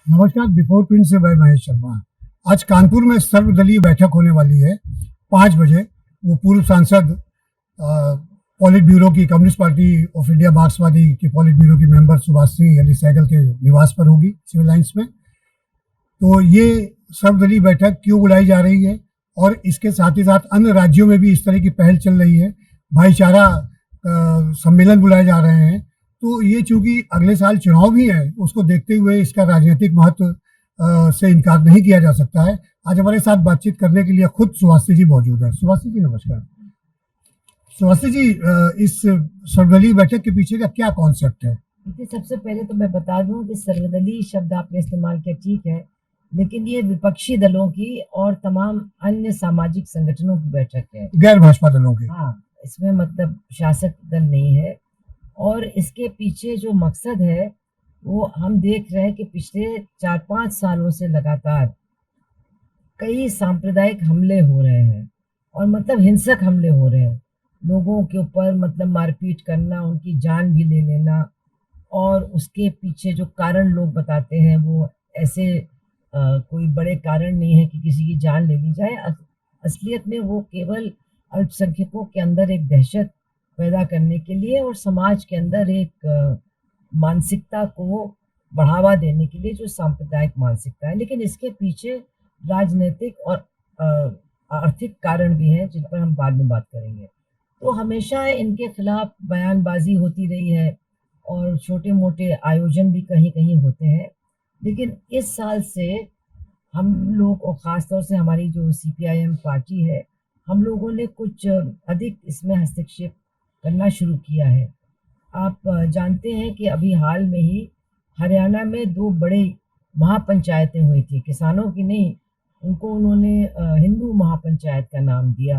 नमस्कार। Before print से मैं महेश शर्मा। आज कानपुर में सर्वदलीय बैठक होने वाली है 5 बजे। वो पूर्व सांसद पॉलिट ब्यूरो की, कम्युनिस्ट पार्टी ऑफ इंडिया मार्क्सवादी की पॉलिट ब्यूरो की मेंबर सुभाश्री अली सहगल के निवास पर होगी, सिविल लाइन्स में। तो ये सर्वदलीय बैठक क्यों बुलाई जा रही है और इसके साथ ही साथ अन्य राज्यों में भी इस तरह की पहल चल रही है, भाईचारा सम्मेलन बुलाए जा रहे हैं। तो ये चूंकि अगले साल चुनाव भी है, उसको देखते हुए इसका राजनीतिक महत्व से इनकार नहीं किया जा सकता है। आज हमारे साथ बातचीत करने के लिए खुद सुभाश्री जी मौजूद है। सुभाश्री जी नमस्कार। सुभाश्री जी, इस सर्वदलीय बैठक के पीछे का क्या कॉन्सेप्ट है? देखिए, सबसे पहले तो मैं बता दूं कि सर्वदलीय शब्द आपने इस्तेमाल किया, ठीक है, लेकिन ये विपक्षी दलों की और तमाम अन्य सामाजिक संगठनों की बैठक है। गैर भाजपा दलों की। हाँ, इसमें मतलब शासक दल नहीं है। और इसके पीछे जो मकसद है वो हम देख रहे हैं कि पिछले 4-5 सालों से लगातार कई सांप्रदायिक हमले हो रहे हैं और मतलब हिंसक हमले हो रहे हैं। लोगों के ऊपर मतलब मारपीट करना, उनकी जान भी ले लेना, और उसके पीछे जो कारण लोग बताते हैं वो ऐसे कोई बड़े कारण नहीं है कि किसी की जान ले ली जाए। असलियत में वो केवल अल्पसंख्यकों के अंदर एक दहशत पैदा करने के लिए और समाज के अंदर एक मानसिकता को बढ़ावा देने के लिए, जो सांप्रदायिक मानसिकता है। लेकिन इसके पीछे राजनीतिक और आर्थिक कारण भी हैं, जिन पर हम बाद में बात करेंगे। तो हमेशा इनके खिलाफ बयानबाजी होती रही है और छोटे-मोटे आयोजन भी कहीं-कहीं होते हैं। लेकिन इस साल से हम लोग, और ख़ास तौर से हमारी जो सीपीआईएम पार्टी है, हम लोगों ने कुछ अधिक इसमें हस्तक्षेप करना शुरू किया है। आप जानते हैं कि अभी हाल में ही हरियाणा में 2 बड़े महापंचायतें हुई थी, किसानों की नहीं, उनको उन्होंने हिंदू महापंचायत का नाम दिया।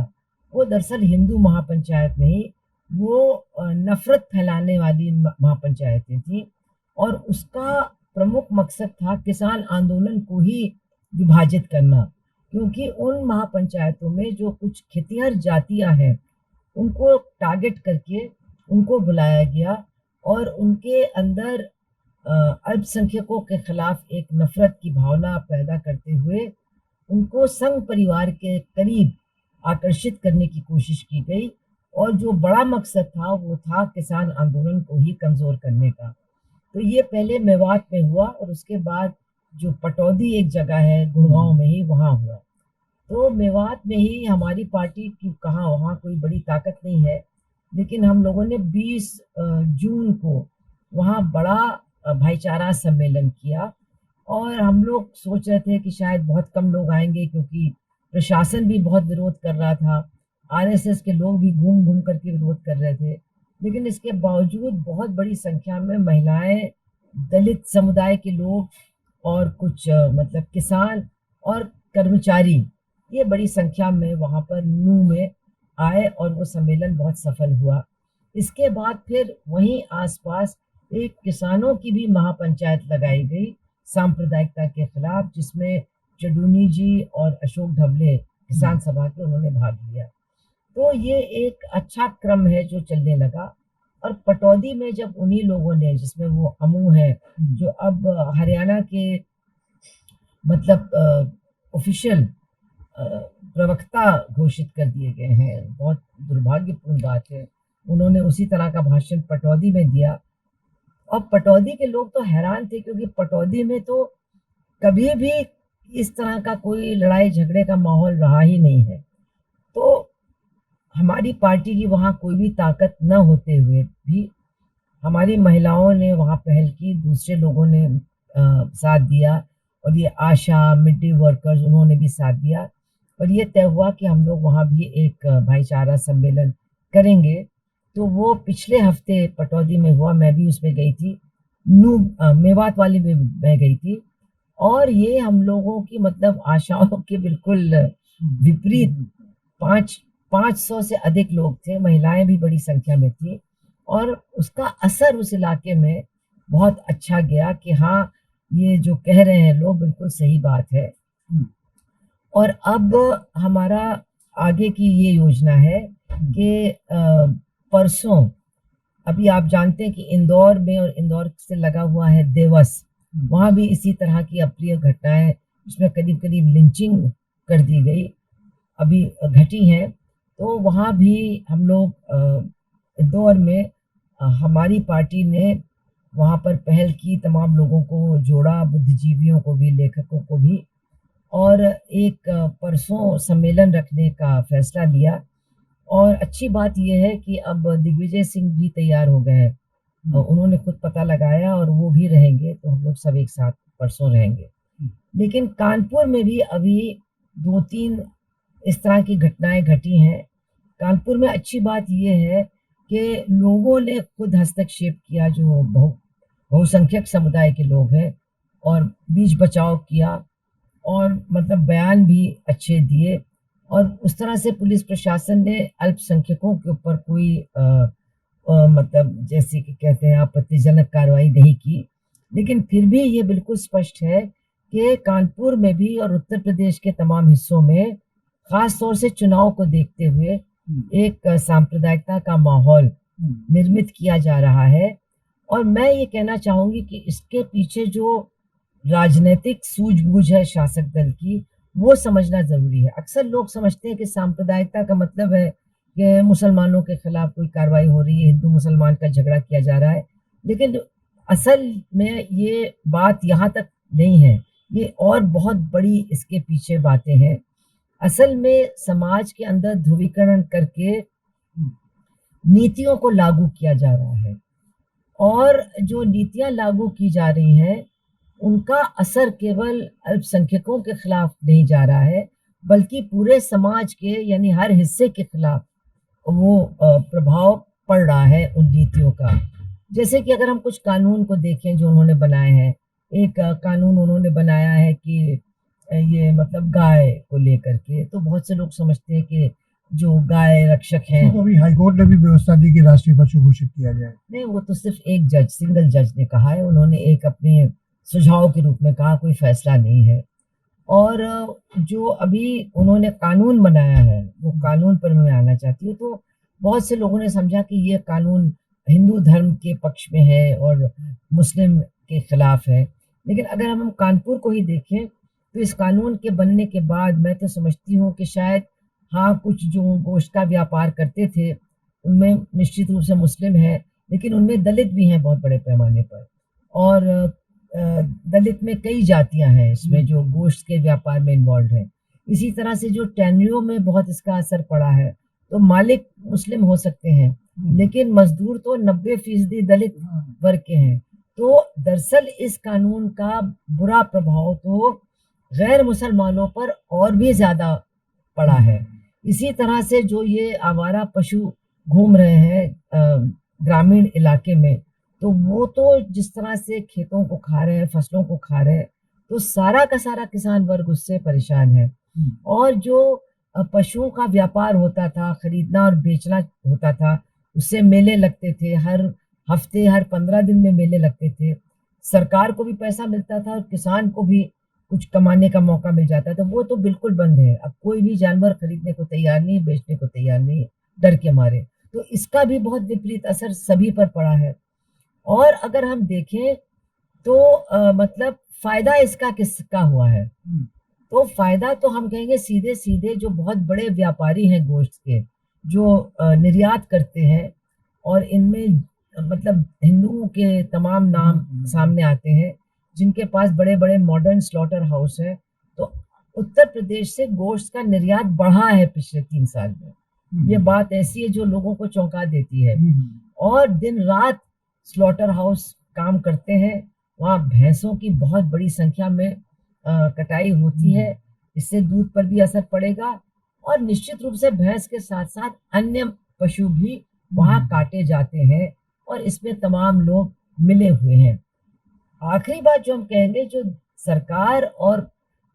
वो दरअसल हिंदू महापंचायत नहीं, वो नफ़रत फैलाने वाली महापंचायतें थीं, और उसका प्रमुख मकसद था किसान आंदोलन को ही विभाजित करना। क्योंकि उन महापंचायतों में जो कुछ खेतिहर जातियाँ हैं, उनको टारगेट करके उनको बुलाया गया और उनके अंदर अल्पसंख्यकों के खिलाफ एक नफ़रत की भावना पैदा करते हुए उनको संघ परिवार के करीब आकर्षित करने की कोशिश की गई। और जो बड़ा मकसद था वो था किसान आंदोलन को ही कमज़ोर करने का। तो ये पहले मेवात में हुआ और उसके बाद जो पटौदी एक जगह है गुड़गाँव में ही, वहाँ हुआ। तो मेवात में ही हमारी पार्टी की कहाँ वहाँ कोई बड़ी ताकत नहीं है, लेकिन हम लोगों ने 20 जून को वहाँ बड़ा भाईचारा सम्मेलन किया। और हम लोग सोच रहे थे कि शायद बहुत कम लोग आएँगे, क्योंकि प्रशासन भी बहुत विरोध कर रहा था, आरएसएस के लोग भी घूम-घूम करके विरोध कर रहे थे। लेकिन इसके बावजूद बहुत बड़ी संख्या में महिलाएँ, दलित समुदाय के लोग और कुछ मतलब किसान और कर्मचारी, ये बड़ी संख्या में वहाँ पर नूह में आए और वो सम्मेलन बहुत सफल हुआ। इसके बाद फिर वहीं आस-पास एक किसानों की भी महापंचायत लगाई गई सांप्रदायिकता के खिलाफ, जिसमें चडूनी जी और अशोक ढबले किसान सभा के, उन्होंने भाग लिया। तो ये एक अच्छा क्रम है जो चलने लगा। और पटौदी में जब उन्हीं लोगों ने, जिसमें वो अमू हैं, जो अब हरियाणा के मतलब ऑफ़िशियल प्रवक्ता घोषित कर दिए गए हैं, बहुत दुर्भाग्यपूर्ण बात है। उन्होंने उसी तरह का भाषण पटौदी में दिया और पटौदी के लोग तो हैरान थे, क्योंकि पटौदी में तो कभी भी इस तरह का कोई लड़ाई झगड़े का माहौल रहा ही नहीं है। तो हमारी पार्टी की वहाँ कोई भी ताकत न होते हुए भी हमारी महिलाओं ने वहाँ पहल की, दूसरे लोगों ने साथ दिया, और ये आशा, मिड डे वर्कर्स, उन्होंने भी साथ दिया। और ये तय हुआ कि हम लोग वहाँ भी एक भाईचारा सम्मेलन करेंगे। तो वो पिछले हफ्ते पटौदी में हुआ, मैं भी उसमें गई थी। मेवात वाली में मैं गई थी, और ये हम लोगों की मतलब आशाओं के बिल्कुल विपरीत 500 से अधिक लोग थे, महिलाएँ भी बड़ी संख्या में थीं, और उसका असर उस इलाके में बहुत अच्छा गया कि हाँ, ये जो कह रहे हैं लोग बिल्कुल सही बात है। और अब हमारा आगे की ये योजना है कि परसों, अभी आप जानते हैं कि इंदौर में और इंदौर से लगा हुआ है देवस, वहाँ भी इसी तरह की अप्रिय घटनाएं, उसमें करीब करीब लिंचिंग कर दी गई, अभी घटी हैं। तो वहाँ भी हम लोग इंदौर में हमारी पार्टी ने वहाँ पर पहल की, तमाम लोगों को जोड़ा, बुद्धिजीवियों को भी, लेखकों को भी, और एक परसों सम्मेलन रखने का फैसला लिया। और अच्छी बात ये है कि अब दिग्विजय सिंह भी तैयार हो गए हैं। उन्होंने खुद पता लगाया और वो भी रहेंगे, तो हम लोग सब एक साथ परसों रहेंगे। लेकिन कानपुर में भी अभी 2-3 इस तरह की घटनाएँ घटी हैं। कानपुर में अच्छी बात ये है कि लोगों ने खुद हस्तक्षेप किया, जो बहुसंख्यक समुदाय के लोग हैं, और बीच बचाव किया, और मतलब बयान भी अच्छे दिए, और उस तरह से पुलिस प्रशासन ने अल्पसंख्यकों के ऊपर कोई मतलब जैसे कि कहते हैं आपत्तिजनक कार्रवाई नहीं की। लेकिन फिर भी ये बिल्कुल स्पष्ट है कि कानपुर में भी और उत्तर प्रदेश के तमाम हिस्सों में, ख़ास तौर से चुनाव को देखते हुए, एक सांप्रदायिकता का माहौल निर्मित किया जा रहा है। और मैं ये कहना चाहूँगी कि इसके पीछे जो राजनैतिक सूझबूझ है शासक दल की, वो समझना ज़रूरी है। अक्सर लोग समझते हैं कि सांप्रदायिकता का मतलब है कि मुसलमानों के खिलाफ कोई कार्रवाई हो रही है, हिंदू-मुसलमान का झगड़ा किया जा रहा है। लेकिन असल में ये बात यहाँ तक नहीं है, ये और बहुत बड़ी इसके पीछे बातें हैं। असल में समाज के अंदर ध्रुवीकरण करके नीतियों को लागू किया जा रहा है, और जो नीतियाँ लागू की जा रही हैं, उनका असर केवल अल्पसंख्यकों के खिलाफ नहीं जा रहा है, बल्कि पूरे समाज के, यानी हर हिस्से के खिलाफ वो प्रभाव पड़ रहा है उन नीतियों का। जैसे कि अगर हम कुछ कानून को देखें जो उन्होंने बनाए हैं, एक कानून उन्होंने बनाया है कि ये मतलब गाय को लेकर के, तो बहुत से लोग समझते हैं कि जो गाय रक्षक हैं, तो अभी हाईकोर्ट ने भी व्यवस्था दी कि राष्ट्रीय पशु घोषित किया जाए। नहीं, वो तो सिर्फ एक जज, सिंगल जज ने कहा है, उन्होंने एक अपने सुझाव के रूप में कहा, कोई फैसला नहीं है। और जो अभी उन्होंने कानून बनाया है, वो कानून पर मैं आना चाहती हूँ। तो बहुत से लोगों ने समझा कि ये कानून हिंदू धर्म के पक्ष में है और मुस्लिम के खिलाफ है। लेकिन अगर हम कानपुर को ही देखें, तो इस कानून के बनने के बाद मैं तो समझती हूँ कि शायद हाँ, कुछ जो गोश्त का व्यापार करते थे, उनमें निश्चित रूप से मुस्लिम हैं, लेकिन उनमें दलित भी हैं बहुत बड़े पैमाने पर। और दलित में कई जातियाँ हैं इसमें जो गोश्त के व्यापार में इन्वॉल्व्ड हैं। इसी तरह से जो टैनरियों में बहुत इसका असर पड़ा है, तो मालिक मुस्लिम हो सकते हैं, लेकिन मज़दूर तो 90% दलित वर्ग के हैं। तो दरअसल इस कानून का बुरा प्रभाव तो गैर मुसलमानों पर और भी ज़्यादा पड़ा है। इसी तरह से जो ये आवारा पशु घूम रहे हैं ग्रामीण इलाके में, तो वो तो जिस तरह से खेतों को खा रहे हैं, फसलों को खा रहे हैं, तो सारा का सारा किसान वर्ग उससे परेशान है। और जो पशुओं का व्यापार होता था, खरीदना और बेचना होता था, उससे मेले लगते थे, हर हफ्ते, हर 15 दिन में मेले लगते थे। सरकार को भी पैसा मिलता था और किसान को भी कुछ कमाने का मौका मिल जाता था, वो तो बिल्कुल बंद है। अब कोई भी जानवर खरीदने को तैयार नहीं, बेचने को तैयार नहीं, डर के मारे। तो इसका भी बहुत विपरीत असर सभी पर पड़ा है। और अगर हम देखें तो मतलब फ़ायदा इसका किसका हुआ है? तो फ़ायदा तो हम कहेंगे सीधे-सीधे जो बहुत बड़े व्यापारी हैं गोश्त के, जो निर्यात करते हैं, और इनमें मतलब हिंदुओं के तमाम नाम सामने आते हैं, जिनके पास बड़े-बड़े मॉडर्न स्लॉटर हाउस हैं। तो उत्तर प्रदेश से गोश्त का निर्यात बढ़ा है पिछले 3 साल में। ये बात ऐसी है जो लोगों को चौंका देती है। और दिन-रात स्लॉटर हाउस काम करते हैं, वहाँ भैंसों की बहुत बड़ी संख्या में कटाई होती है, इससे दूध पर भी असर पड़ेगा, और निश्चित रूप से भैंस के साथ-साथ अन्य पशु भी वहाँ काटे जाते हैं, और इसमें तमाम लोग मिले हुए हैं। आखिरी बात जो हम कहेंगे, जो सरकार और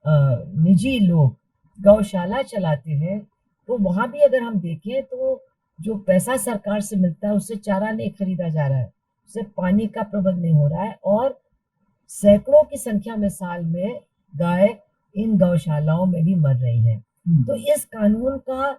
निजी लोग गौशाला चलाते हैं, तो वहाँ भी अगर हम देखें तो जो पैसा सरकार से मिलता है उससे चारा नहीं खरीदा जा रहा है, उससे पानी का प्रबंध नहीं हो रहा है, और सैकड़ों की संख्या में साल में गाय इन गौशालाओं में भी मर रही हैं। तो इस कानून का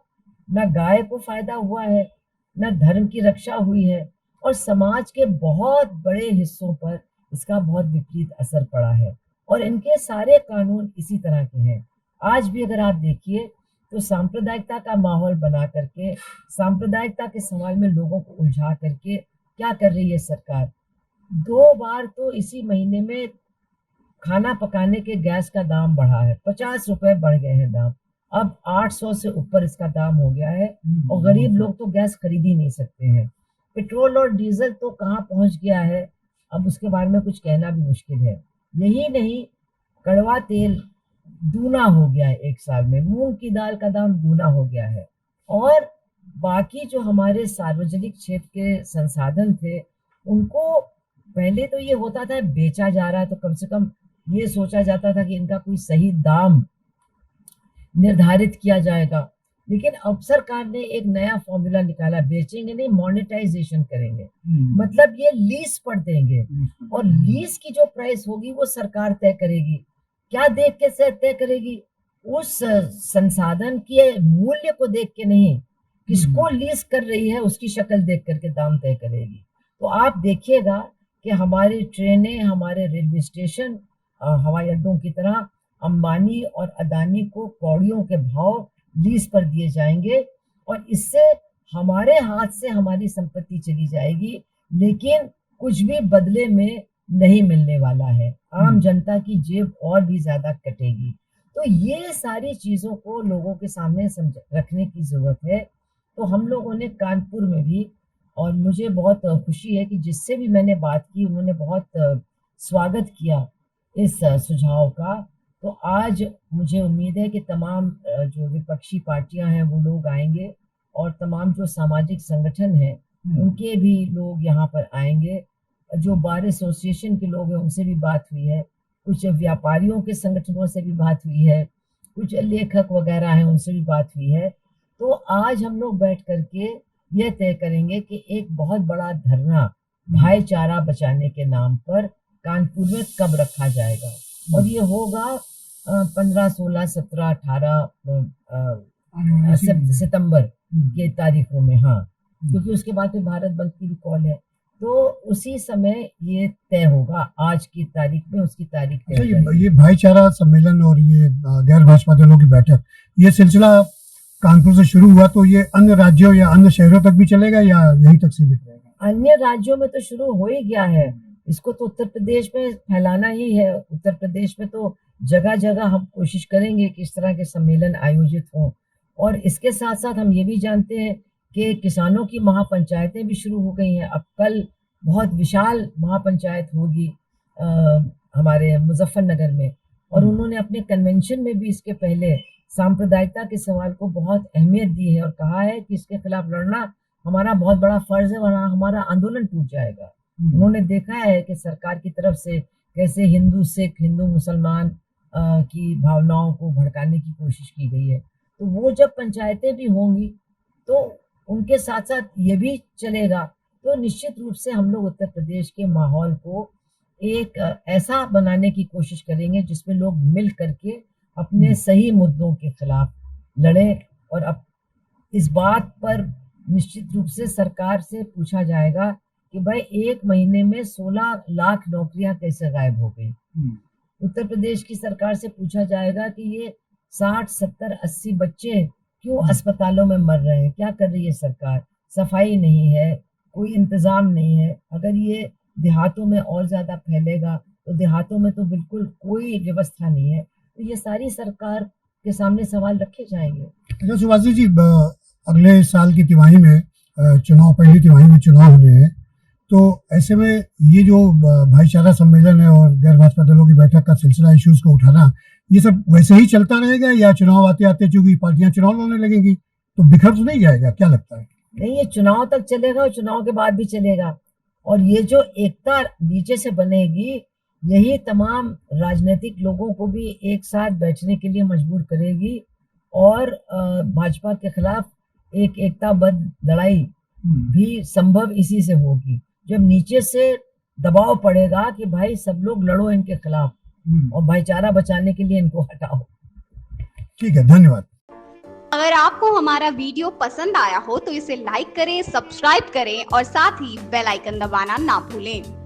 ना गाय को फ़ायदा हुआ है, ना धर्म की रक्षा हुई है, और समाज के बहुत बड़े हिस्सों पर इसका बहुत विपरीत असर पड़ा है। और इनके सारे कानून इसी तरह के हैं। आज भी अगर आप देखिए तो सांप्रदायिकता का माहौल बना करके, सांप्रदायिकता के सवाल में लोगों को उलझा करके क्या कर रही है सरकार? 2 बार तो इसी महीने में खाना पकाने के गैस का दाम बढ़ा है, 50 रुपए बढ़ गए हैं दाम। अब 800 से ऊपर इसका दाम हो गया है और गरीब लोग तो गैस खरीद ही नहीं सकते हैं। पेट्रोल और डीज़ल तो कहाँ पहुँच गया है, अब उसके बारे में कुछ कहना भी मुश्किल है। यही नहीं, कड़वा तेल दूना हो गया है 1 साल में, मूँग की दाल का दाम दूना हो गया है और बाकी जो हमारे सार्वजनिक क्षेत्र के संसाधन थे, उनको पहले तो ये होता था बेचा जा रहा है तो कम से कम ये सोचा जाता था कि इनका कोई सही दाम निर्धारित किया जाएगा। लेकिन अब सरकार ने एक नया फ़ॉर्मूला निकाला, बेचेंगे नहीं, मोनेटाइज़ेशन करेंगे। मतलब ये लीज़ पर देंगे और लीज़ की जो प्राइस होगी वो सरकार तय करेगी। क्या देख के तय करेगी? उस संसाधन के मूल्य को देख के नहीं, किसको लीज़ कर रही है उसकी शक्ल देख कर के दाम तय करेगी। तो आप देखिएगा कि हमारी ट्रेनें, हमारे रेलवे स्टेशन हवाई अड्डों की तरह अंबानी और अदानी को कौड़ियों के भाव लीज़ पर दिए जाएँगे और इससे हमारे हाथ से हमारी संपत्ति चली जाएगी, लेकिन कुछ भी बदले में नहीं मिलने वाला है। आम जनता की जेब और भी ज़्यादा कटेगी। तो ये सारी चीज़ों को लोगों के सामने रखने की ज़रूरत है। तो हम लोगों ने कानपुर में भी, और मुझे बहुत खुशी है कि जिससे भी मैंने बात की उन्होंने बहुत स्वागत किया इस सुझाव का। तो आज मुझे उम्मीद है कि तमाम जो विपक्षी पार्टियां हैं वो लोग आएँगे और तमाम जो सामाजिक संगठन हैं उनके भी लोग यहाँ पर आएँगे। जो बार एसोसिएशन के लोग हैं उनसे भी बात हुई है, कुछ व्यापारियों के संगठनों से भी बात हुई है, कुछ लेखक वगैरह हैं उनसे भी बात हुई है। तो आज हम लोग बैठ कर के ये तय करेंगे कि एक बहुत बड़ा धरना भाईचारा बचाने के नाम पर कानपुर में कब रखा जाएगा और ये होगा 15, 16, 17, 18 सितंबर के तारीखों में। हाँ, क्योंकि उसके बाद फिर भारत बंद की भी कॉल है, तो उसी समय ये तय होगा। आज की तारीख में उसकी तारीख तय हो जाएगी। ये भाईचारा सम्मेलन और ये गैर भाजपा दलों की बैठक, ये सिलसिला कानपुर से शुरू हुआ तो ये अन्य राज्यों या अन्य शहरों तक भी चलेगा या यहीं तक सीमित रहेगा? अन्य राज्यों में तो शुरू हो ही गया है, इसको तो उत्तर प्रदेश में फैलाना ही है। उत्तर प्रदेश में तो जगह जगह हम कोशिश करेंगे कि इस तरह के सम्मेलन आयोजित हों और इसके साथ साथ हम ये भी जानते हैं कि किसानों की महापंचायतें भी शुरू हो गई हैं। अब कल बहुत विशाल महापंचायत होगी हमारे मुजफ्फरनगर में और उन्होंने अपने कन्वेंशन में भी इसके पहले सांप्रदायिकता के सवाल को बहुत अहमियत दी है और कहा है कि इसके खिलाफ लड़ना हमारा बहुत बड़ा फर्ज है वरना हमारा आंदोलन टूट जाएगा। उन्होंने देखा है कि सरकार की तरफ से कैसे हिंदू सिख, हिंदू मुसलमान की भावनाओं को भड़काने की कोशिश की गई है। तो वो जब पंचायतें भी होंगी तो उनके साथ साथ ये भी चलेगा। तो निश्चित रूप से हम लोग उत्तर प्रदेश के माहौल को एक ऐसा बनाने की कोशिश करेंगे जिसमें लोग मिल करके अपने सही मुद्दों के खिलाफ लड़ें और अब इस बात पर निश्चित रूप से सरकार से पूछा जाएगा कि भाई 1 महीने में 16 लाख नौकरियां कैसे गायब हो गई। उत्तर प्रदेश की सरकार से पूछा जाएगा कि ये 60, 70, 80 बच्चे क्यों अस्पतालों में मर रहे हैं, क्या कर रही है सरकार? सफाई नहीं है, कोई इंतजाम नहीं है। अगर ये देहातों में और ज़्यादा फैलेगा तो देहातों में तो बिल्कुल कोई व्यवस्था नहीं है। तो ये सारी सरकार के सामने सवाल रखे जाएंगे। अच्छा सुभाष जी, अगले साल की तिमाही में चुनाव, पहली तिमाही में चुनाव होने हैं, तो ऐसे में ये जो भाईचारा सम्मेलन है और गैर भाजपा दलों की बैठक का सिलसिला, इश्यूज को उठाना, ये सब वैसे ही चलता रहेगा या चुनाव आते आते चूंकि पार्टियां चुनाव लड़ने लगेंगी तो बिखर तो नहीं जाएगा? क्या लगता है? नहीं, ये चुनाव तक चलेगा और चुनाव के बाद भी चलेगा और ये जो एकता नीचे से बनेगी यही तमाम राजनीतिक लोगों को भी एक साथ बैठने के लिए मजबूर करेगी और भाजपा के खिलाफ एक एकताबद्ध लड़ाई भी संभव इसी से होगी। जब नीचे से दबाव पड़ेगा कि भाई सब लोग लड़ो इनके खिलाफ और भाईचारा बचाने के लिए इनको हटाओ। ठीक है, धन्यवाद। अगर आपको हमारा वीडियो पसंद आया हो तो इसे लाइक करें, सब्सक्राइब करें और साथ ही बेल आइकन दबाना ना भूलें।